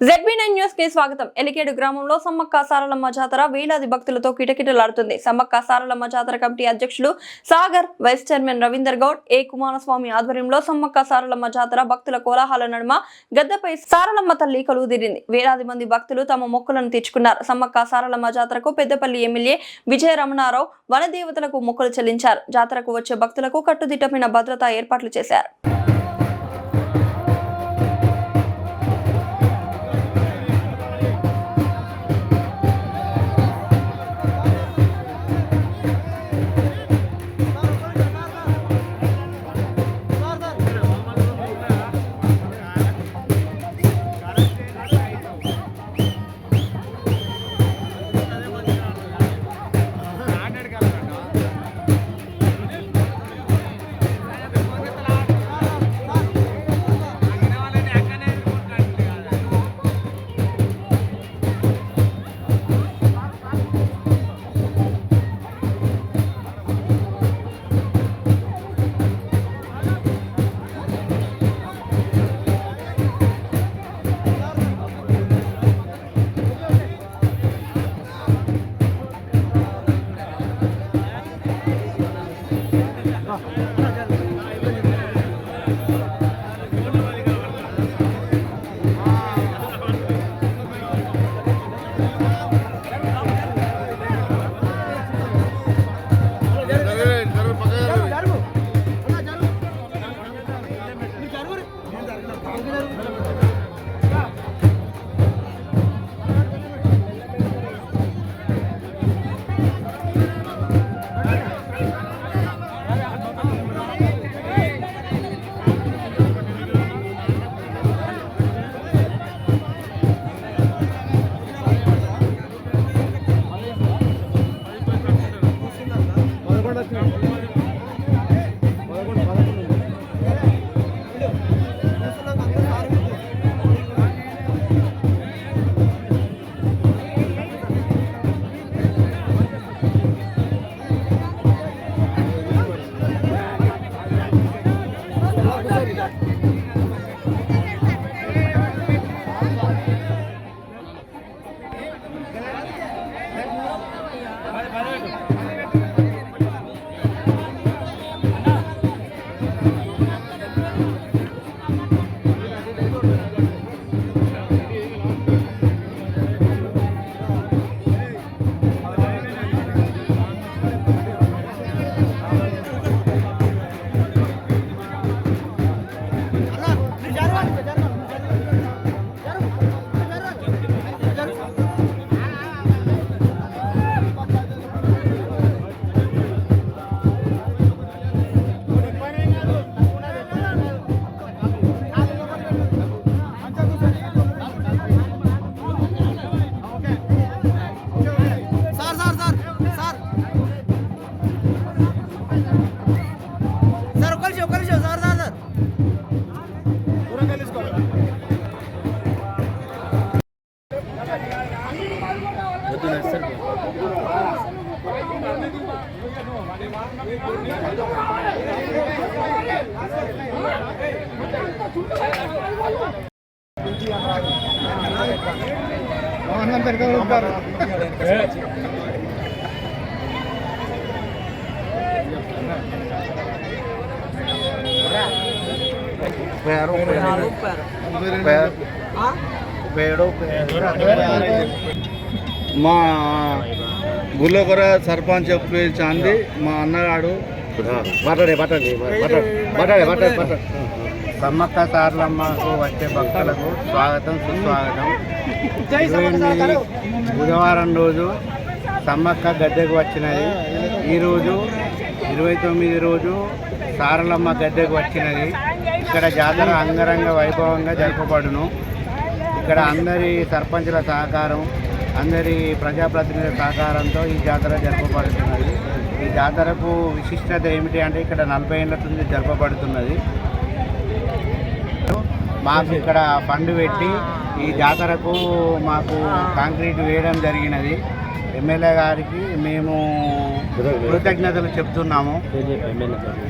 ZB9 news కి స్వాగతం. ఎలికేడు గ్రామంలో సమ్మక్క సారలమ్మ జాతర వేలాది భక్తులతో కిటకిటలాడుతుంది. సమ్మక్క సారలమ్మ జాతర కమిటీ అధ్యక్షులు సాగర్, వైస్ చైర్మన్ రవీందర్ గౌడ్, ఏ కుమారస్వామి ఆధ్వర్యంలో సమ్మక్క సారలమ్మ జాతర భక్తుల కోలాహల నడుమ గద్దెపై సారలమ్మ తల్లి కొలువుదీరింది. వేలాది మంది భక్తులు తమ మొక్కులను తీర్చుకున్నారు. సమ్మక్క సారలమ్మ జాతరకు పెద్దపల్లి ఎమ్మెల్యే విజయ రమణారావు వనదేవతలకు మొక్కులు చెల్లించారు. జాతరకు వచ్చే భక్తులకు కట్టుదిట్టమైన భద్రతా ఏర్పాట్లు చేశారు. మా గుల్లకొర సర్పంచ్ చాంది మా అన్నగాడు సమ్మక్క సారలమ్మకు వచ్చే భక్తులకు స్వాగతం సుస్వాగతం. 28 బుధవారం రోజు సమ్మక్క గద్దెకు వచ్చినది. ఈరోజు 29 రోజు సారలమ్మ గద్దెకు వచ్చినది. ఇక్కడ జాతర అంగరంగ వైభవంగా జరపబడును. ఇక్కడ అందరి సర్పంచుల సహకారం, అందరి ప్రజాప్రతినిధుల సహకారంతో ఈ జాతర జరపబడుతున్నది. ఈ జాతరకు విశిష్టత ఏమిటి అంటే ఇక్కడ 40 ఏళ్ల నుంచి జరపబడుతున్నది. మాకు ఇక్కడ ఫండ్ పెట్టి ఈ జాతరకు మాకు కాంక్రీట్ వేయడం జరిగినది. ఎమ్మెల్యే గారికి మేము కృతజ్ఞతలు చెప్తున్నాము.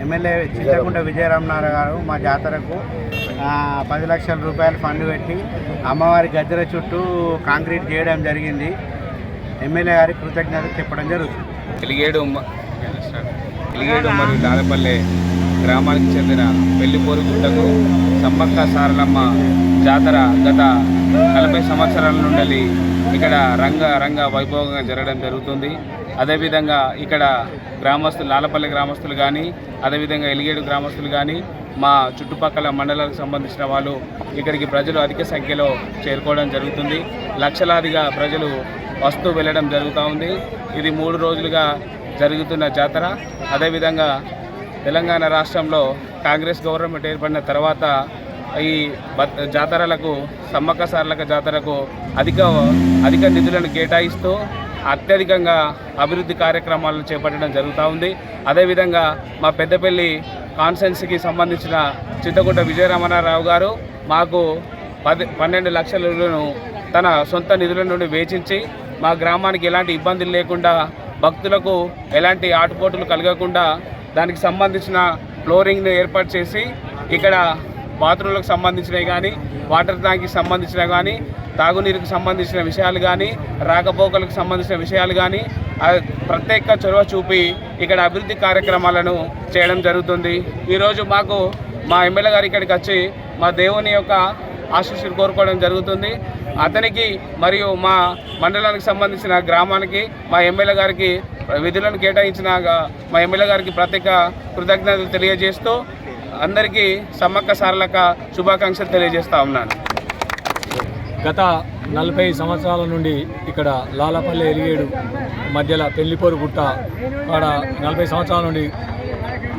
ఎమ్మెల్యే చింతకుంట విజయ రమణారావు గారు మా జాతరకు 10 లక్షల రూపాయలు ఫండ్ పెట్టి అమ్మవారి గద్దెల చుట్టూ కాంక్రీట్ చేయడం జరిగింది. ఎమ్మెల్యే గారికి కృతజ్ఞతలు చెప్పడం జరుగుతుంది. ఎలిగేడు మరియు దాదపల్లె గ్రామానికి చెందిన పెళ్లిపోరు గుట్టకు సమ్మక్క సారలమ్మ జాతర గత 40 సంవత్సరాల నుండి ఇక్కడ రంగ వైభవంగా జరగడం జరుగుతుంది. అదేవిధంగా ఇక్కడ గ్రామస్తులు, లాలపల్లి గ్రామస్తులు కానీ, అదేవిధంగా ఎలిగేడు గ్రామస్తులు కానీ, మా చుట్టుపక్కల మండలాలకు సంబంధించిన వాళ్ళు ఇక్కడికి ప్రజలు అధిక సంఖ్యలో చేరుకోవడం జరుగుతుంది. లక్షలాదిగా ప్రజలు వస్తూ వెళ్ళడం జరుగుతూ ఉంది. ఇది 3 రోజులుగా జరుగుతున్న జాతర. అదేవిధంగా తెలంగాణ రాష్ట్రంలో కాంగ్రెస్ గవర్నమెంట్ ఏర్పడిన తర్వాత ఈ జాతరలకు, సమ్మక్క సారలక్క జాతరకు అధిక నిధులను కేటాయిస్తూ అత్యధికంగా అభివృద్ధి కార్యక్రమాలను చేపట్టడం జరుగుతూ ఉంది. అదేవిధంగా మా పెద్దపల్లి కాన్స్టెన్సీకి సంబంధించిన చింతకుంట విజయరమణారావు గారు మాకు 12 లక్షలను తన సొంత నిధుల నుండి వేచించి మా గ్రామానికి ఎలాంటి ఇబ్బందులు లేకుండా, భక్తులకు ఎలాంటి ఆటుపోటులు కలగకుండా దానికి సంబంధించిన ఫ్లోరింగ్ను ఏర్పాటు చేసి ఇక్కడ బాత్రూంలకు సంబంధించినవి కానీ, వాటర్ ట్యాంక్కి సంబంధించిన కానీ, తాగునీరుకు సంబంధించిన విషయాలు కానీ, రాకపోకలకు సంబంధించిన విషయాలు కానీ ప్రత్యేక చొరవ చూపి ఇక్కడ అభివృద్ధి కార్యక్రమాలను చేయడం జరుగుతుంది. ఈరోజు మాకు మా ఎమ్మెల్యే గారు ఇక్కడికి వచ్చి మా దేవుని యొక్క ఆశీస్సులు కోరుకోవడం జరుగుతుంది. అతనికి మరియు మా మండలానికి సంబంధించిన గ్రామానికి మా ఎమ్మెల్యే గారికి విధులను కేటాయించిన మా ఎమ్మెల్యే గారికి ప్రత్యేక కృతజ్ఞతలు తెలియజేస్తూ అందరికీ సమ్మక్క సారలక్క శుభాకాంక్షలు తెలియజేస్తూ ఉన్నాను. గత 40 సంవత్సరాల నుండి ఇక్కడ లాలపల్లి ఎలిగేడు మధ్యలో పెళ్లిపోరు గుట్ట కాడ 40 సంవత్సరాల నుండి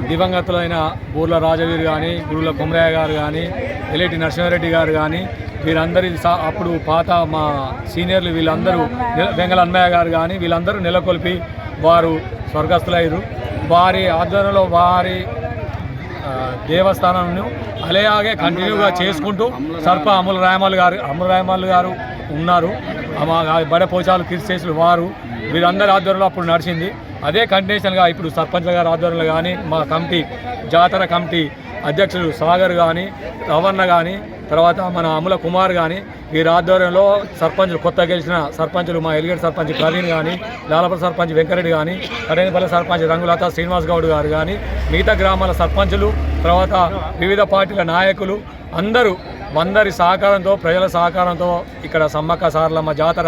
దివంగతులైన బూర్ల రాజవీర్ కానీ, గురుల కుమరయ్య గారు కానీ, ఎల్లేటి నరసింహారెడ్డి గారు కానీ, వీరందరి అప్పుడు పాత మా సీనియర్లు వీళ్ళందరూ, వెంగళ అన్నయ్య గారు కానీ, వీళ్ళందరూ నెలకొల్పి వారు స్వర్గస్థులయ్యారు. వారి ఆధ్వర్యంలో వారి దేవస్థానాన్ని అలాగే కంటిన్యూగా చేసుకుంటూ అమల రాయమాల్ గారు ఉన్నారు. బడపోచాలు కీర్తిశేషులు వారు, వీరందరి ఆధ్వర్యంలో అప్పుడు నడిచింది. అదే కంటిన్యూషన్గా ఇప్పుడు సర్పంచ్ల గారి ఆధ్వర్యంలో కానీ, మా కమిటీ జాతర కమిటీ అధ్యక్షులు సాగర్ కానీ, రవణ కానీ, తర్వాత మన అమల కుమార్ కానీ, వీరి ఆధ్వర్యంలో సర్పంచులు, కొత్తగా గెలిచిన సర్పంచులు మా ఎలిగేడు సర్పంచ్ ప్రవీణ్ కానీ, లాలపల్లి సర్పంచ్ వెంకరెడ్డి కానీ, కరేనిపల్లి సర్పంచ్ రంగులత శ్రీనివాస్ గౌడ్ గారు కానీ, మిగతా గ్రామాల సర్పంచులు, తర్వాత వివిధ పార్టీల నాయకులు అందరూ సహకారంతో, ప్రజల సహకారంతో ఇక్కడ సమ్మక్క సారలమ్మ జాతర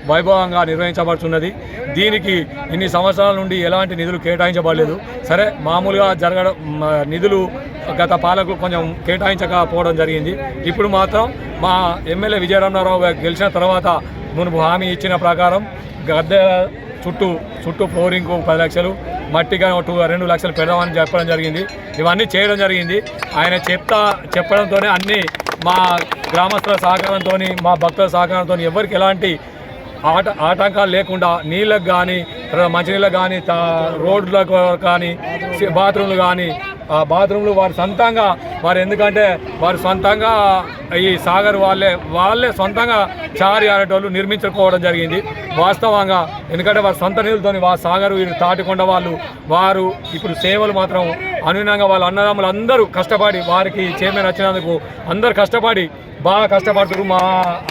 వైభవంగా నిర్వహించబడుతున్నది. దీనికి ఇన్ని సంవత్సరాల నుండి ఎలాంటి నిధులు కేటాయించబడలేదు. సరే, మామూలుగా జరగడం నిధులు గత పాలకులు కొంచెం కేటాయించకపోవడం జరిగింది. ఇప్పుడు మాత్రం మా ఎమ్మెల్యే విజయరమణారావు గెలిచిన తర్వాత మునుపు హామీ ఇచ్చిన ప్రకారం గద్దె చుట్టూ ఫ్లోరింగ్కు 10 లక్షలు, మట్టిగా 2 లక్షలు పెడదామని చెప్పడం జరిగింది. ఇవన్నీ చేయడం జరిగింది. ఆయన చెప్పడంతోనే అన్నీ మా గ్రామస్తుల సహకారంతో, మా భక్తుల సహకారంతో ఎవరికి ఎలాంటి ఆటంకాలు లేకుండా నీళ్ళకు కానీ, మంచినీళ్ళకు కానీ, రోడ్లకు కానీ, బాత్రూమ్లు కానీ, బాత్రూమ్లు ఎందుకంటే వారు సొంతంగా ఈ సాగర్ వాళ్ళే సొంతంగా చారి అనేటోళ్ళు నిర్మించుకోవడం జరిగింది వాస్తవంగా. ఎందుకంటే వారి సొంత నిధులతోని సాగర్ వీరు తాటికొండ వారు ఇప్పుడు సేవలు మాత్రం అనుగుణంగా వాళ్ళ అన్నదమ్ములు అందరూ కష్టపడి, వారికి చైర్మన్ వచ్చినందుకు అందరూ కష్టపడి బాగా కష్టపడుతున్నారు. మా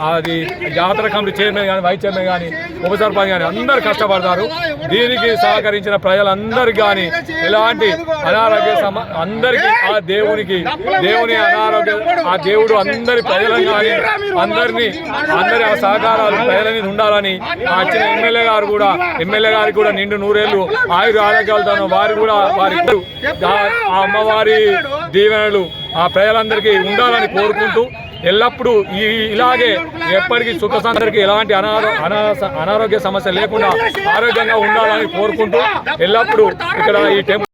అది జాతర కమిటీ చైర్మన్ కానీ, వైస్ చైర్మన్ కానీ, ఉప సర్పంచ్ కానీ అందరూ కష్టపడతారు. దీనికి సహకరించిన ప్రజలందరికీ కానీ ఎలాంటి అనారోగ్య అందరికీ దేవుని అనారోగ్య ఆ దేవుడు అందరి ప్రజలను కానీ అందరి ఆ సహకారాలు ప్రజలని ఉండాలని వచ్చిన ఎమ్మెల్యే గారికి కూడా నిండు 100 ఏళ్ళు ఆయుర ఆరోగ్యాలతో వారి ఆ అమ్మవారి దీవెనలు ఆ ప్రజలందరికీ ఉండాలని కోరుకుంటూ ఎల్లప్పుడూ ఇలాగే ఎప్పటికీ సుఖసందరికి ఎలాంటి అనారోగ్య సమస్య లేకుండా ఆరోగ్యంగా ఉండాలని కోరుకుంటూ ఎల్లప్పుడూ ఇక్కడ ఈ టెంపుల్